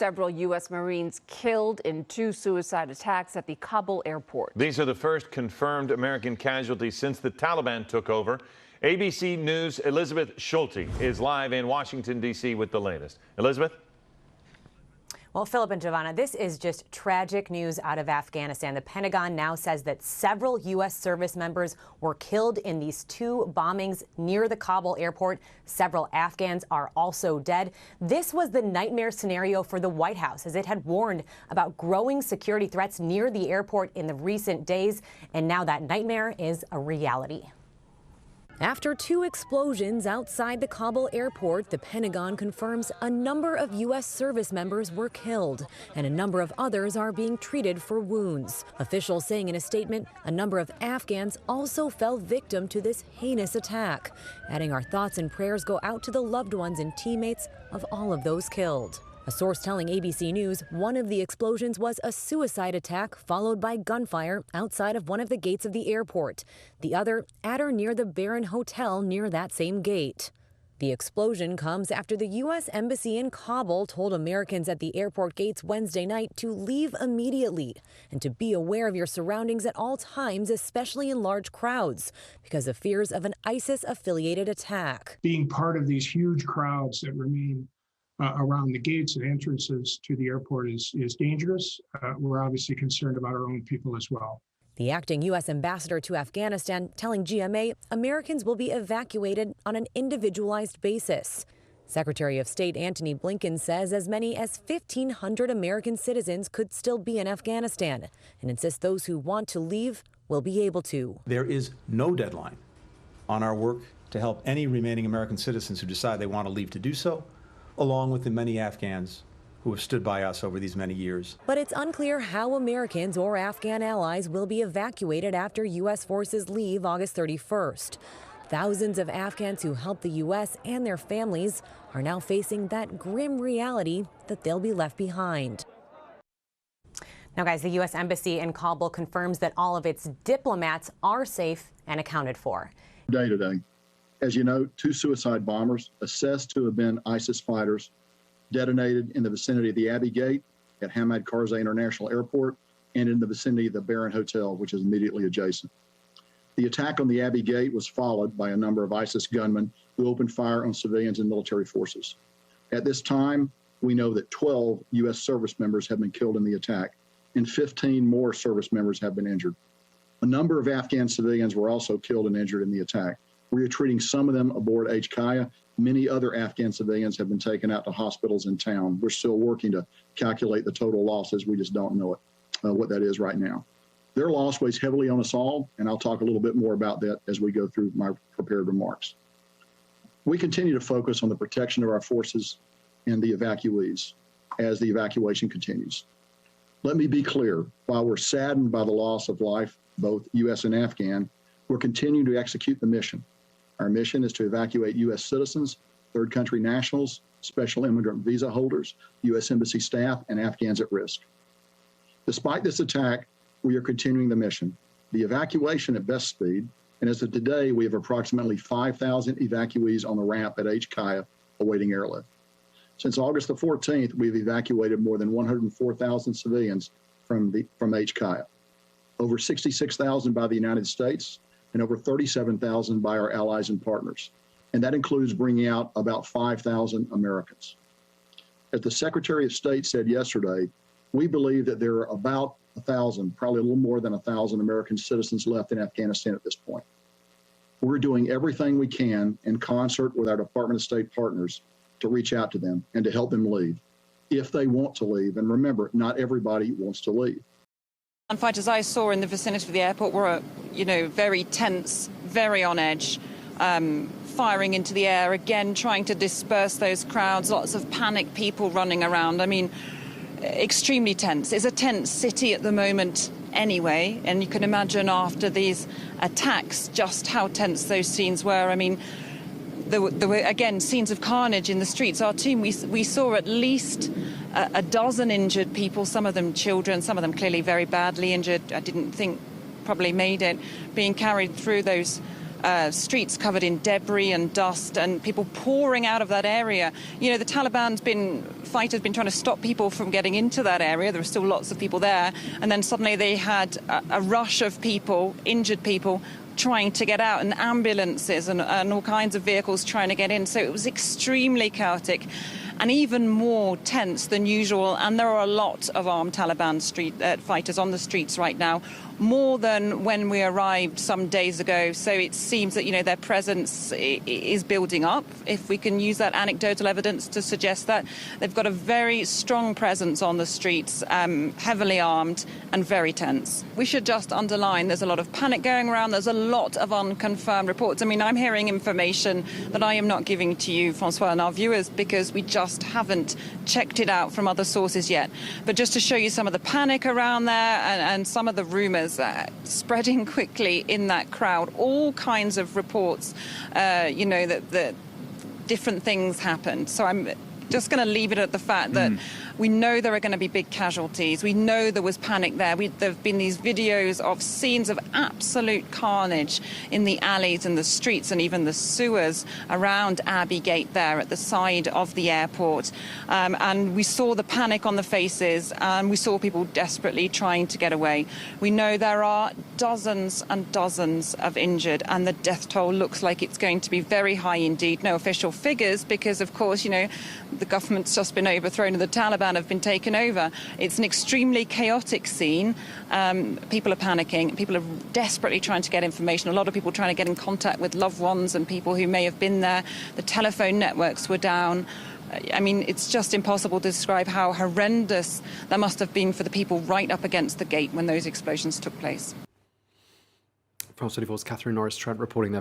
several U.S. Marines killed in 2 suicide attacks at the Kabul airport. These are the first confirmed American casualties since the Taliban took over. ABC News' Elizabeth Schulte is live in Washington, D.C. with the latest. Elizabeth? Well, Philip and Giovanna, this is just tragic news out of Afghanistan. The Pentagon now says that several U.S. service members were killed in these 2 bombings near the Kabul airport. Several Afghans are also dead. This was the nightmare scenario for the White House, as it had warned about growing security threats near the airport in the recent days. And now that nightmare is a reality. After 2 explosions outside the Kabul airport, the Pentagon confirms a number of U.S. service members were killed, and a number of others are being treated for wounds. Officials saying in a statement, a number of Afghans also fell victim to this heinous attack, adding our thoughts and prayers go out to the loved ones and teammates of all of those killed. A source telling ABC News one of the explosions was a suicide attack followed by gunfire outside of one of the gates of the airport. The other at or near the Baron Hotel near that same gate. The explosion comes after the U.S. Embassy in Kabul told Americans at the airport gates Wednesday night to leave immediately and to be aware of your surroundings at all times, especially in large crowds, because of fears of an ISIS-affiliated attack. Being part of these huge crowds that remain around the gates and entrances to the airport is dangerous. We're obviously concerned about our own people as well. The acting U.S. ambassador to Afghanistan telling GMA Americans will be evacuated on an individualized basis. Secretary of State Antony Blinken says as many as 1,500 American citizens could still be in Afghanistan and insists those who want to leave will be able to. There is no deadline on our work to help any remaining American citizens who decide they want to leave to do so, along with the many Afghans who have stood by us over these many years. But it's unclear how Americans or Afghan allies will be evacuated after U.S. forces leave August 31st. Thousands of Afghans who helped the U.S. and their families are now facing that grim reality that they'll be left behind. Now, guys, the U.S. Embassy in Kabul confirms that all of its diplomats are safe and accounted for. Day to day. As you know, 2 suicide bombers assessed to have been ISIS fighters detonated in the vicinity of the Abbey Gate at Hamad Karzai International Airport and in the vicinity of the Baron Hotel, which is immediately adjacent. The attack on the Abbey Gate was followed by a number of ISIS gunmen who opened fire on civilians and military forces. At this time, we know that 12 U.S. service members have been killed in the attack, and 15 more service members have been injured. A number of Afghan civilians were also killed and injured in the attack. We are treating some of them aboard AFGHANISTAN. Many other Afghan civilians have been taken out to hospitals in town. We're still working to calculate the total losses. We just don't know what that is right now. Their loss weighs heavily on us all, and I'll talk a little bit more about that as we go through my prepared remarks. We continue to focus on the protection of our forces and the evacuees as the evacuation continues. Let me be clear, while we're saddened by the loss of life, both U.S. and Afghan, we're continuing to execute the mission. Our mission is to evacuate U.S. citizens, third country nationals, special immigrant visa holders, U.S. Embassy staff, and Afghans at risk. Despite this attack, we are continuing the mission. The evacuation at best speed, and as of today, we have approximately 5,000 evacuees on the ramp at AFGHANISTAN awaiting airlift. Since August the 14th, we've evacuated more than 104,000 civilians from AFGHANISTAN, over 66,000 by the United States, and over 37,000 by our allies and partners. And that includes bringing out about 5,000 Americans. As the Secretary of State said yesterday, we believe that there are about 1,000, probably a little more than 1,000 American citizens left in Afghanistan at this point. We're doing everything we can in concert with our Department of State partners to reach out to them and to help them leave, if they want to leave. And remember, not everybody wants to leave. Fighters I saw in the vicinity of the airport were, very tense, very on edge, firing into the air, again, trying to disperse those crowds, lots of panicked people running around. I mean, extremely tense. It's a tense city at the moment anyway, and you can imagine after these attacks just how tense those scenes were. I mean, there were, again, scenes of carnage in the streets. Our team, we saw at least a dozen injured people, some of them children, some of them clearly very badly injured. I didn't think probably made it, being carried through those streets covered in debris and dust, and people pouring out of that area. You know, the fighters been trying to stop people from getting into that area. There were still lots of people there, and then suddenly they had a rush of people, injured people, trying to get out, and ambulances and all kinds of vehicles trying to get in. So it was extremely chaotic and even more tense than usual. And there are a lot of armed Taliban fighters on the streets right now, more than when we arrived some days ago. So it seems that, you know, their presence is building up, if we can use that anecdotal evidence to suggest that. They've got a very strong presence on the streets, heavily armed and very tense. We should just underline there's a lot of panic going around. There's a lot of unconfirmed reports. I mean, I'm hearing information that I am not giving to you, Francois, and our viewers, because we just haven't checked it out from other sources yet. But just to show you some of the panic around there and some of the rumours spreading quickly in that crowd, all kinds of reports, you know, that different things happened. So I'm just going to leave it at the fact that we know there are going to be big casualties. We know there was panic there. There have been these videos of scenes of absolute carnage in the alleys and the streets and even the sewers around Abbey Gate there at the side of the airport. And we saw the panic on the faces, and we saw people desperately trying to get away. We know there are dozens and dozens of injured, and the death toll looks like it's going to be very high indeed. No official figures because, of course, you know, the government's just been overthrown and the Taliban have been taken over. It's an extremely chaotic scene. People are panicking. People are desperately trying to get information. A lot of people trying to get in contact with loved ones and people who may have been there. The telephone networks were down. I mean, it's just impossible to describe how horrendous that must have been for the people right up against the gate when those explosions took place. France 24's Catherine Norris-Trent reporting there from